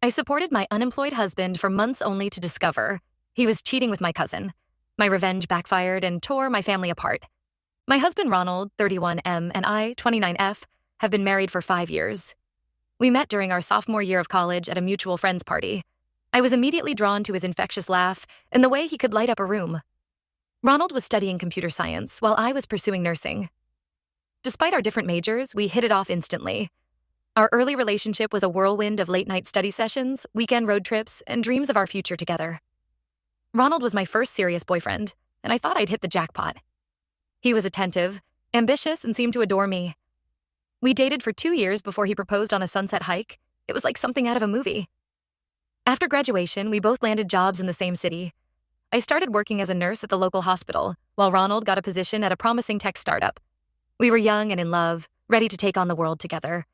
I supported my unemployed husband for months only to discover he was cheating with my cousin. My revenge backfired and tore my family apart. My husband Ronald, 31M, and I, 29F, have been married for 5 years. We met during our sophomore year of college at a mutual friends party. I was immediately drawn to his infectious laugh and the way he could light up a room. Ronald was studying computer science while I was pursuing nursing. Despite our different majors, we hit it off instantly. Our early relationship was a whirlwind of late-night study sessions, weekend road trips, and dreams of our future together. Ronald was my first serious boyfriend, and I thought I'd hit the jackpot. He was attentive, ambitious, and seemed to adore me. We dated for 2 years before he proposed on a sunset hike. It was like something out of a movie. After graduation, we both landed jobs in the same city. I started working as a nurse at the local hospital, while Ronald got a position at a promising tech startup. We were young and in love, ready to take on the world together.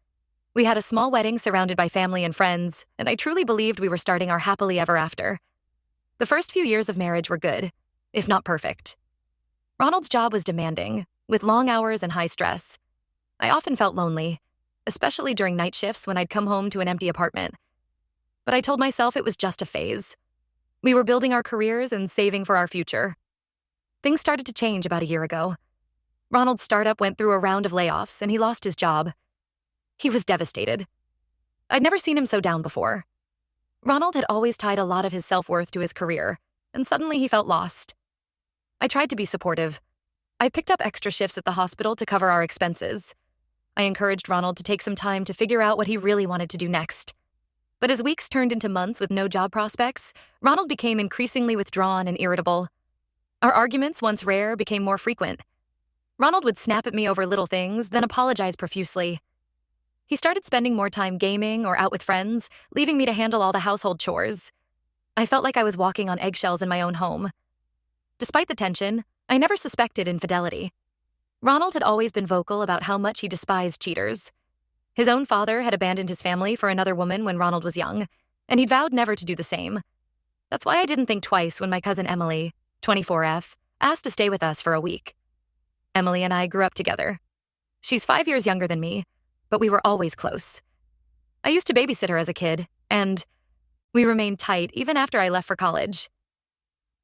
We had a small wedding surrounded by family and friends, and I truly believed we were starting our happily ever after. The first few years of marriage were good, if not perfect. Ronald's job was demanding, with long hours and high stress. I often felt lonely, especially during night shifts when I'd come home to an empty apartment. But I told myself it was just a phase. We were building our careers and saving for our future. Things started to change about a year ago. Ronald's startup went through a round of layoffs and he lost his job. He was devastated. I'd never seen him so down before. Ronald had always tied a lot of his self-worth to his career, and suddenly he felt lost. I tried to be supportive. I picked up extra shifts at the hospital to cover our expenses. I encouraged Ronald to take some time to figure out what he really wanted to do next. But as weeks turned into months with no job prospects, Ronald became increasingly withdrawn and irritable. Our arguments, once rare, became more frequent. Ronald would snap at me over little things, then apologize profusely. He started spending more time gaming or out with friends, leaving me to handle all the household chores. I felt like I was walking on eggshells in my own home. Despite the tension, I never suspected infidelity. Ronald had always been vocal about how much he despised cheaters. His own father had abandoned his family for another woman when Ronald was young, and he'd vowed never to do the same. That's why I didn't think twice when my cousin Emily, 24F, asked to stay with us for a week. Emily and I grew up together. She's 5 years younger than me, but we were always close. I used to babysit her as a kid, and we remained tight even after I left for college.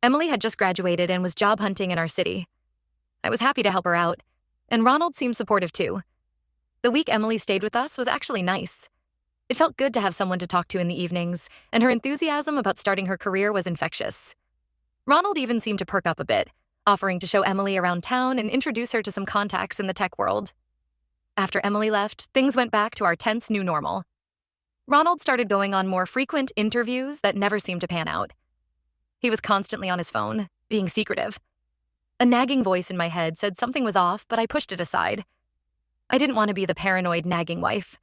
Emily had just graduated and was job hunting in our city. I was happy to help her out, and Ronald seemed supportive too. The week Emily stayed with us was actually nice. It felt good to have someone to talk to in the evenings, and her enthusiasm about starting her career was infectious. Ronald even seemed to perk up a bit, offering to show Emily around town and introduce her to some contacts in the tech world. After Emily left, things went back to our tense new normal. Ronald started going on more frequent interviews that never seemed to pan out. He was constantly on his phone, being secretive. A nagging voice in my head said something was off, but I pushed it aside. I didn't want to be the paranoid, nagging wife.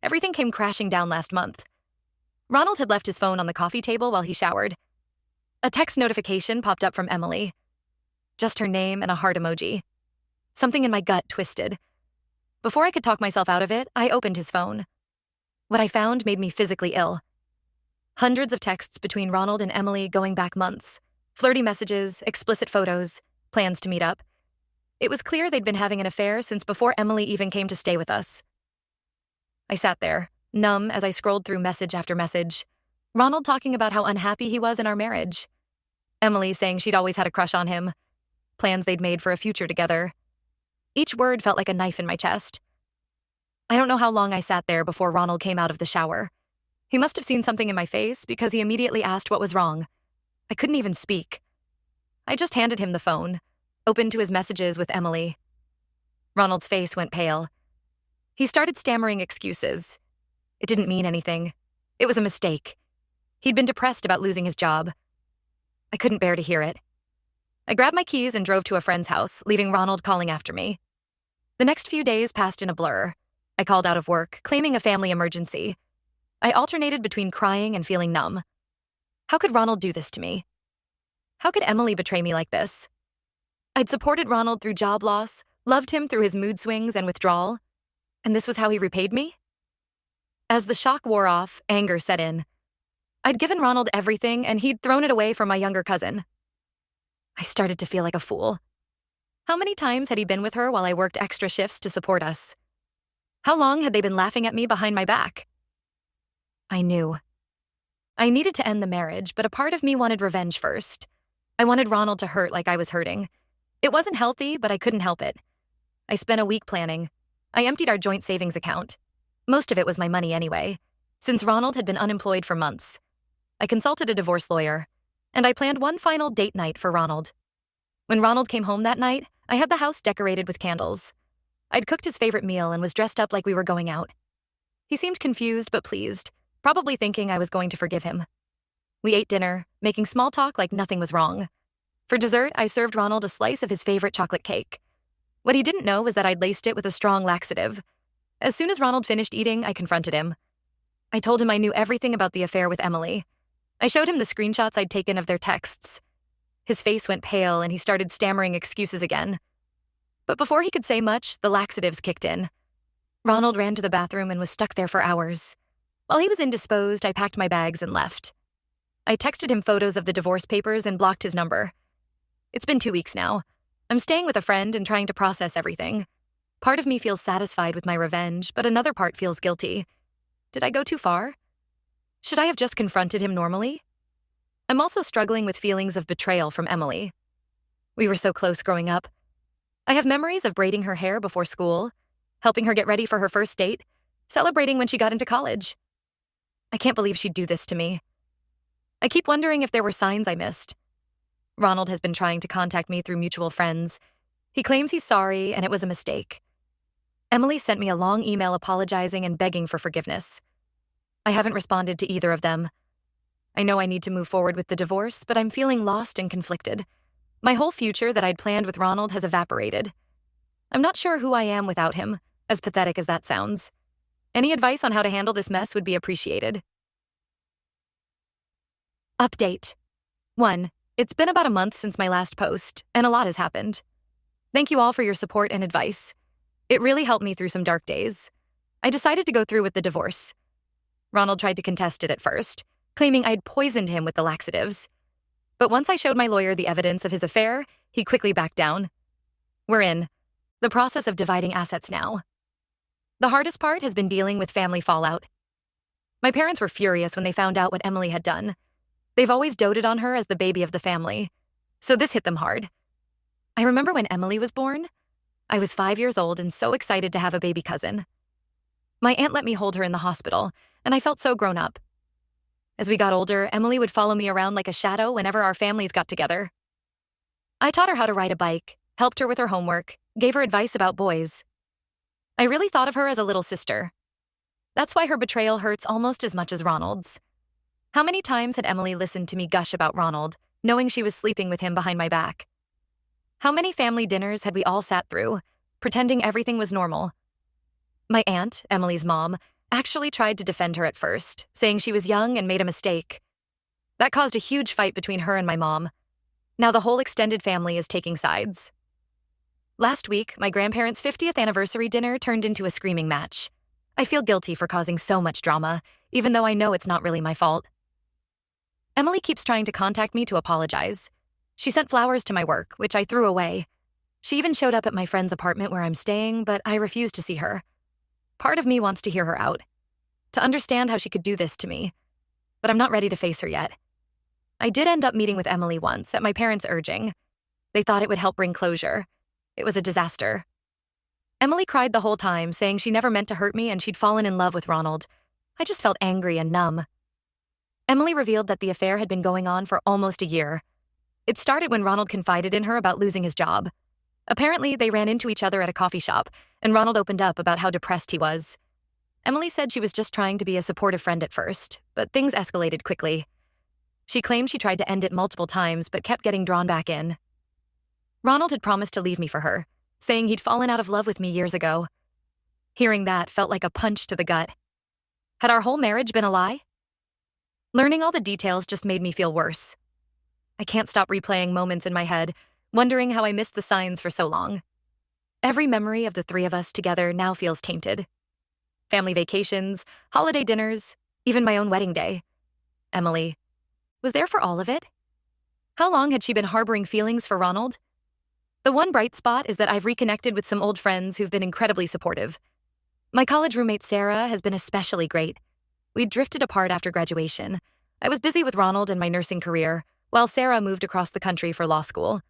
Everything came crashing down last month. Ronald had left his phone on the coffee table while he showered. A text notification popped up from Emily. Just her name and a heart emoji. Something in my gut twisted. Before I could talk myself out of it, I opened his phone. What I found made me physically ill. Hundreds of texts between Ronald and Emily going back months. Flirty messages, explicit photos, plans to meet up. It was clear they'd been having an affair since before Emily even came to stay with us. I sat there, numb as I scrolled through message after message. Ronald talking about how unhappy he was in our marriage. Emily saying she'd always had a crush on him. Plans they'd made for a future together. Each word felt like a knife in my chest. I don't know how long I sat there before Ronald came out of the shower. He must have seen something in my face because he immediately asked what was wrong. I couldn't even speak. I just handed him the phone, opened to his messages with Emily. Ronald's face went pale. He started stammering excuses. It didn't mean anything. It was a mistake. He'd been depressed about losing his job. I couldn't bear to hear it. I grabbed my keys and drove to a friend's house, leaving Ronald calling after me. The next few days passed in a blur. I called out of work, claiming a family emergency. I alternated between crying and feeling numb. How could Ronald do this to me? How could Emily betray me like this? I'd supported Ronald through job loss, loved him through his mood swings and withdrawal, and this was how he repaid me? As the shock wore off, anger set in. I'd given Ronald everything, and he'd thrown it away for my younger cousin. I started to feel like a fool. How many times had he been with her while I worked extra shifts to support us? How long had they been laughing at me behind my back? I knew. I needed to end the marriage, but a part of me wanted revenge first. I wanted Ronald to hurt like I was hurting. It wasn't healthy, but I couldn't help it. I spent a week planning. I emptied our joint savings account. Most of it was my money anyway, since Ronald had been unemployed for months. I consulted a divorce lawyer, and I planned one final date night for Ronald. When Ronald came home that night, I had the house decorated with candles. I'd cooked his favorite meal and was dressed up like we were going out. He seemed confused but pleased, probably thinking I was going to forgive him. We ate dinner, making small talk like nothing was wrong. For dessert, I served Ronald a slice of his favorite chocolate cake. What he didn't know was that I'd laced it with a strong laxative. As soon as Ronald finished eating, I confronted him. I told him I knew everything about the affair with Emily. I showed him the screenshots I'd taken of their texts. His face went pale and he started stammering excuses again. But before he could say much, the laxatives kicked in. Ronald ran to the bathroom and was stuck there for hours. While he was indisposed, I packed my bags and left. I texted him photos of the divorce papers and blocked his number. It's been 2 weeks now. I'm staying with a friend and trying to process everything. Part of me feels satisfied with my revenge, but another part feels guilty. Did I go too far? Should I have just confronted him normally? I'm also struggling with feelings of betrayal from Emily. We were so close growing up. I have memories of braiding her hair before school, helping her get ready for her first date, celebrating when she got into college. I can't believe she'd do this to me. I keep wondering if there were signs I missed. Ronald has been trying to contact me through mutual friends. He claims he's sorry and it was a mistake. Emily sent me a long email apologizing and begging for forgiveness. I haven't responded to either of them. I know I need to move forward with the divorce, but I'm feeling lost and conflicted. My whole future that I'd planned with Ronald has evaporated. I'm not sure who I am without him, as pathetic as that sounds. Any advice on how to handle this mess would be appreciated. Update. 1. It's been about a month since my last post, and a lot has happened. Thank you all for your support and advice. It really helped me through some dark days. I decided to go through with the divorce. Ronald tried to contest it at first, claiming I'd poisoned him with the laxatives. But once I showed my lawyer the evidence of his affair, he quickly backed down. We're in the process of dividing assets now. The hardest part has been dealing with family fallout. My parents were furious when they found out what Emily had done. They've always doted on her as the baby of the family, so this hit them hard. I remember when Emily was born. I was 5 years old and so excited to have a baby cousin. My aunt let me hold her in the hospital, and I felt so grown up. As we got older, Emily would follow me around like a shadow whenever our families got together. I taught her how to ride a bike, helped her with her homework, gave her advice about boys. I really thought of her as a little sister. That's why her betrayal hurts almost as much as Ronald's. How many times had Emily listened to me gush about Ronald, knowing she was sleeping with him behind my back? How many family dinners had we all sat through, pretending everything was normal? My aunt, Emily's mom, actually tried to defend her at first, saying she was young and made a mistake. That caused a huge fight between her and my mom. Now the whole extended family is taking sides. Last week, my grandparents' 50th anniversary dinner turned into a screaming match. I feel guilty for causing so much drama, even though I know it's not really my fault. Emily keeps trying to contact me to apologize. She sent flowers to my work, which I threw away. She even showed up at my friend's apartment where I'm staying, but I refused to see her. Part of me wants to hear her out, to understand how she could do this to me, but I'm not ready to face her yet. I did end up meeting with Emily once, at my parents' urging. They thought it would help bring closure. It was a disaster. Emily cried the whole time, saying she never meant to hurt me and she'd fallen in love with Ronald. I just felt angry and numb. Emily revealed that the affair had been going on for almost a year. It started when Ronald confided in her about losing his job. Apparently, they ran into each other at a coffee shop, and Ronald opened up about how depressed he was. Emily said she was just trying to be a supportive friend at first, but things escalated quickly. She claimed she tried to end it multiple times, but kept getting drawn back in. Ronald had promised to leave me for her, saying he'd fallen out of love with me years ago. Hearing that felt like a punch to the gut. Had our whole marriage been a lie? Learning all the details just made me feel worse. I can't stop replaying moments in my head, wondering how I missed the signs for so long. Every memory of the three of us together now feels tainted. Family vacations, holiday dinners, even my own wedding day. Emily was there for all of it? How long had she been harboring feelings for Ronald? The one bright spot is that I've reconnected with some old friends who've been incredibly supportive. My college roommate Sarah has been especially great. We'd drifted apart after graduation, I was busy with Ronald and my nursing career, while Sarah moved across the country for law school.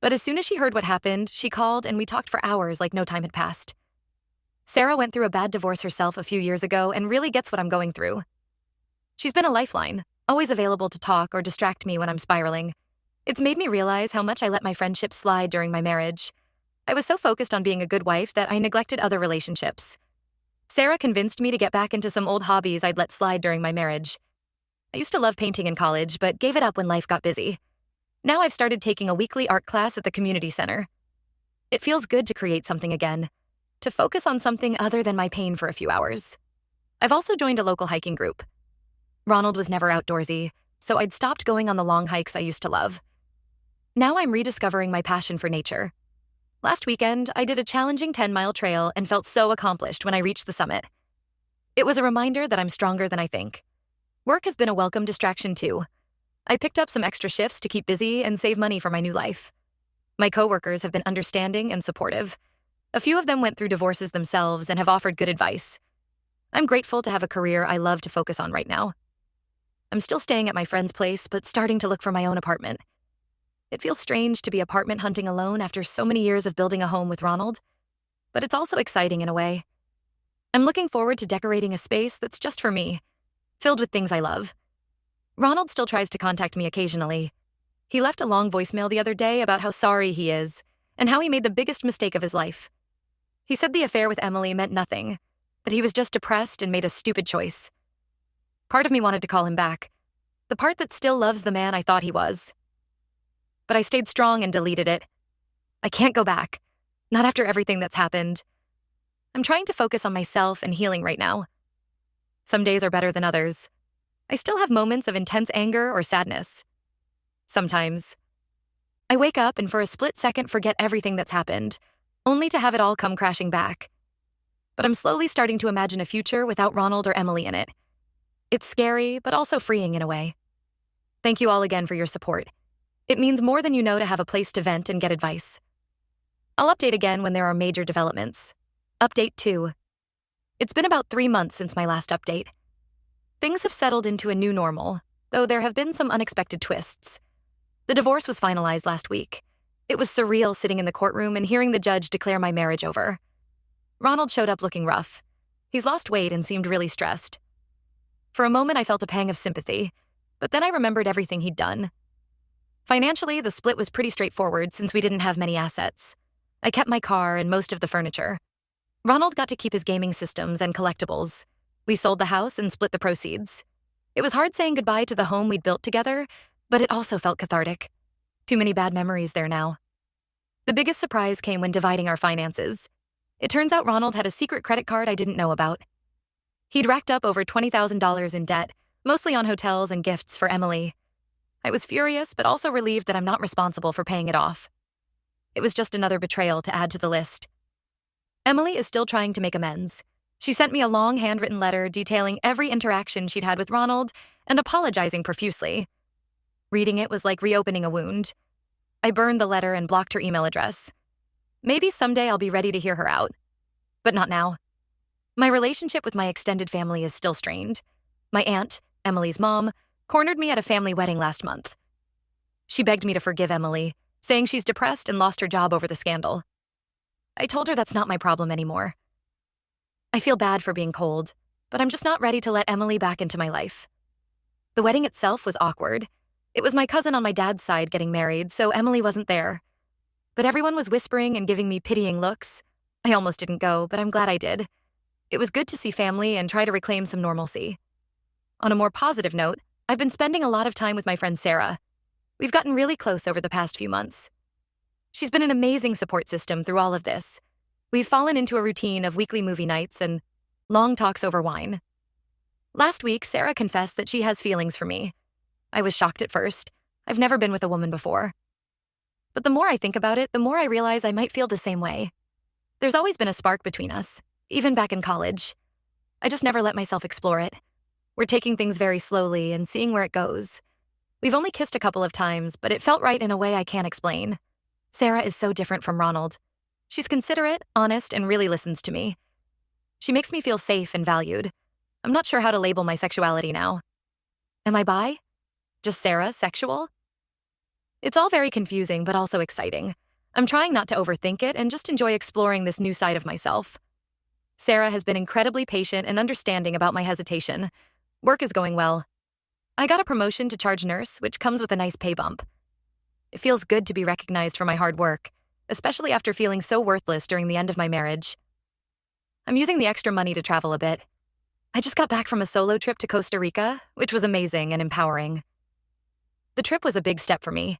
But as soon as she heard what happened, she called and we talked for hours like no time had passed. Sarah went through a bad divorce herself a few years ago and really gets what I'm going through. She's been a lifeline, always available to talk or distract me when I'm spiraling. It's made me realize how much I let my friendships slide during my marriage. I was so focused on being a good wife that I neglected other relationships. Sarah convinced me to get back into some old hobbies I'd let slide during my marriage. I used to love painting in college, but gave it up when life got busy. Now I've started taking a weekly art class at the community center. It feels good to create something again, to focus on something other than my pain for a few hours. I've also joined a local hiking group. Ronald was never outdoorsy, so I'd stopped going on the long hikes I used to love. Now I'm rediscovering my passion for nature. Last weekend, I did a challenging 10-mile trail and felt so accomplished when I reached the summit. It was a reminder that I'm stronger than I think. Work has been a welcome distraction too. I picked up some extra shifts to keep busy and save money for my new life. My coworkers have been understanding and supportive. A few of them went through divorces themselves and have offered good advice. I'm grateful to have a career I love to focus on right now. I'm still staying at my friend's place, but starting to look for my own apartment. It feels strange to be apartment hunting alone after so many years of building a home with Ronald, but it's also exciting in a way. I'm looking forward to decorating a space that's just for me, filled with things I love. Ronald still tries to contact me occasionally. He left a long voicemail the other day about how sorry he is and how he made the biggest mistake of his life. He said the affair with Emily meant nothing, that he was just depressed and made a stupid choice. Part of me wanted to call him back, the part that still loves the man I thought he was. But I stayed strong and deleted it. I can't go back, not after everything that's happened. I'm trying to focus on myself and healing right now. Some days are better than others. I still have moments of intense anger or sadness. Sometimes. I wake up and for a split second forget everything that's happened, only to have it all come crashing back. But I'm slowly starting to imagine a future without Ronald or Emily in it. It's scary, but also freeing in a way. Thank you all again for your support. It means more than you know to have a place to vent and get advice. I'll update again when there are major developments. Update 2. It's been about 3 months since my last update. Things have settled into a new normal, though there have been some unexpected twists. The divorce was finalized last week. It was surreal sitting in the courtroom and hearing the judge declare my marriage over. Ronald showed up looking rough. He's lost weight and seemed really stressed. For a moment, I felt a pang of sympathy, but then I remembered everything he'd done. Financially, the split was pretty straightforward since we didn't have many assets. I kept my car and most of the furniture. Ronald got to keep his gaming systems and collectibles. We sold the house and split the proceeds. It was hard saying goodbye to the home we'd built together, but it also felt cathartic. Too many bad memories there now. The biggest surprise came when dividing our finances. It turns out Ronald had a secret credit card I didn't know about. He'd racked up over $20,000 in debt, mostly on hotels and gifts for Emily. I was furious, but also relieved that I'm not responsible for paying it off. It was just another betrayal to add to the list. Emily is still trying to make amends. She sent me a long handwritten letter detailing every interaction she'd had with Ronald and apologizing profusely. Reading it was like reopening a wound. I burned the letter and blocked her email address. Maybe someday I'll be ready to hear her out. But not now. My relationship with my extended family is still strained. My aunt, Emily's mom, cornered me at a family wedding last month. She begged me to forgive Emily, saying she's depressed and lost her job over the scandal. I told her that's not my problem anymore. I feel bad for being cold, but I'm just not ready to let Emily back into my life. The wedding itself was awkward. It was my cousin on my dad's side getting married, so Emily wasn't there. But everyone was whispering and giving me pitying looks. I almost didn't go, but I'm glad I did. It was good to see family and try to reclaim some normalcy. On a more positive note, I've been spending a lot of time with my friend Sarah. We've gotten really close over the past few months. She's been an amazing support system through all of this. We've fallen into a routine of weekly movie nights and long talks over wine. Last week, Sarah confessed that she has feelings for me. I was shocked at first. I've never been with a woman before. But the more I think about it, the more I realize I might feel the same way. There's always been a spark between us, even back in college. I just never let myself explore it. We're taking things very slowly and seeing where it goes. We've only kissed a couple of times, but it felt right in a way I can't explain. Sarah is so different from Ronald. She's considerate, honest, and really listens to me. She makes me feel safe and valued. I'm not sure how to label my sexuality now. Am I bi? Just Sarah, sexual? It's all very confusing, but also exciting. I'm trying not to overthink it and just enjoy exploring this new side of myself. Sarah has been incredibly patient and understanding about my hesitation. Work is going well. I got a promotion to charge nurse, which comes with a nice pay bump. It feels good to be recognized for my hard work, especially after feeling so worthless during the end of my marriage. I'm using the extra money to travel a bit. I just got back from a solo trip to Costa Rica, which was amazing and empowering. The trip was a big step for me.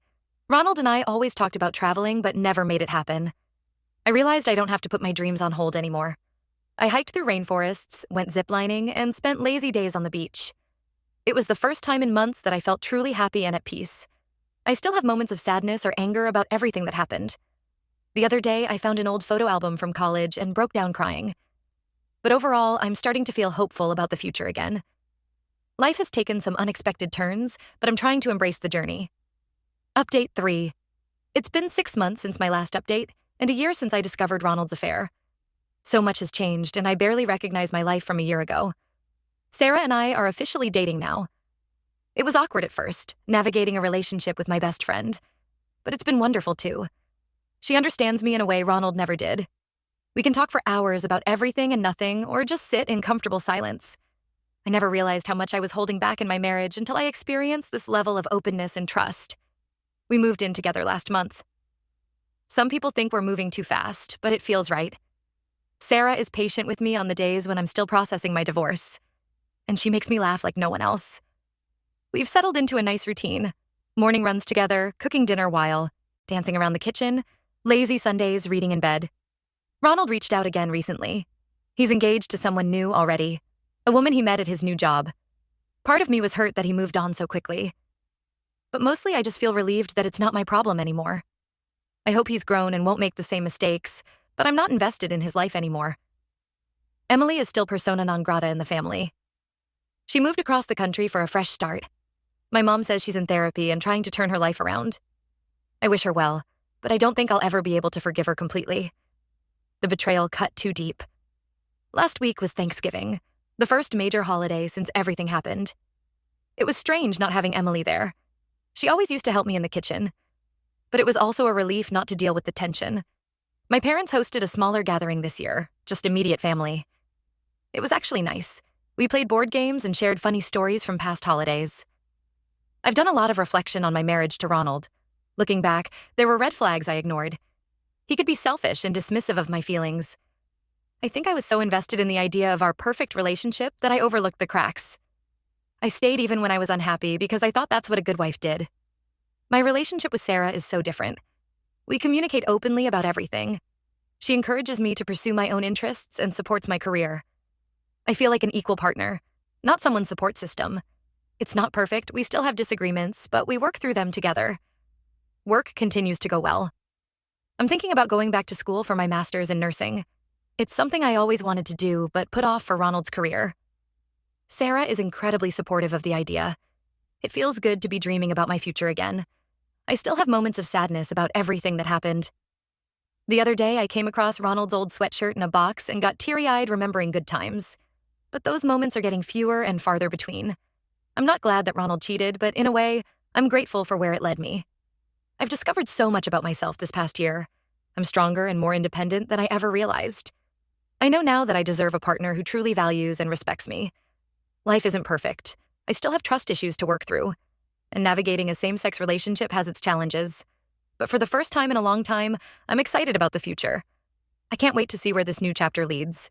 Ronald and I always talked about traveling, but never made it happen. I realized I don't have to put my dreams on hold anymore. I hiked through rainforests, went ziplining, and spent lazy days on the beach. It was the first time in months that I felt truly happy and at peace. I still have moments of sadness or anger about everything that happened. The other day, I found an old photo album from college and broke down crying. But overall, I'm starting to feel hopeful about the future again. Life has taken some unexpected turns, but I'm trying to embrace the journey. Update 3. It's been 6 months since my last update, and a year since I discovered Ronald's affair. So much has changed, and I barely recognize my life from a year ago. Sarah and I are officially dating now. It was awkward at first, navigating a relationship with my best friend. But it's been wonderful, too. She understands me in a way Ronald never did. We can talk for hours about everything and nothing, or just sit in comfortable silence. I never realized how much I was holding back in my marriage until I experienced this level of openness and trust. We moved in together last month. Some people think we're moving too fast, but it feels right. Sarah is patient with me on the days when I'm still processing my divorce, and she makes me laugh like no one else. We've settled into a nice routine. Morning runs together, cooking dinner while dancing around the kitchen, lazy Sundays reading in bed. Ronald reached out again recently. He's engaged to someone new already, a woman he met at his new job. Part of me was hurt that he moved on so quickly. But mostly I just feel relieved that it's not my problem anymore. I hope he's grown and won't make the same mistakes, but I'm not invested in his life anymore. Emily is still persona non grata in the family. She moved across the country for a fresh start. My mom says she's in therapy and trying to turn her life around. I wish her well, but I don't think I'll ever be able to forgive her completely. The betrayal cut too deep. Last week was Thanksgiving, the first major holiday since everything happened. It was strange not having Emily there. She always used to help me in the kitchen. But it was also a relief not to deal with the tension. My parents hosted a smaller gathering this year, just immediate family. It was actually nice. We played board games and shared funny stories from past holidays. I've done a lot of reflection on my marriage to Ronald. Looking back, there were red flags I ignored. He could be selfish and dismissive of my feelings. I think I was so invested in the idea of our perfect relationship that I overlooked the cracks. I stayed even when I was unhappy because I thought that's what a good wife did. My relationship with Sarah is so different. We communicate openly about everything. She encourages me to pursue my own interests and supports my career. I feel like an equal partner, not someone's support system. It's not perfect, we still have disagreements, but we work through them together. Work continues to go well. I'm thinking about going back to school for my master's in nursing. It's something I always wanted to do, but put off for Ronald's career. Sarah is incredibly supportive of the idea. It feels good to be dreaming about my future again. I still have moments of sadness about everything that happened. The other day, I came across Ronald's old sweatshirt in a box and got teary-eyed remembering good times. But those moments are getting fewer and farther between. I'm not glad that Ronald cheated, but in a way, I'm grateful for where it led me. I've discovered so much about myself this past year. I'm stronger and more independent than I ever realized. I know now that I deserve a partner who truly values and respects me. Life isn't perfect. I still have trust issues to work through. And navigating a same-sex relationship has its challenges. But for the first time in a long time, I'm excited about the future. I can't wait to see where this new chapter leads.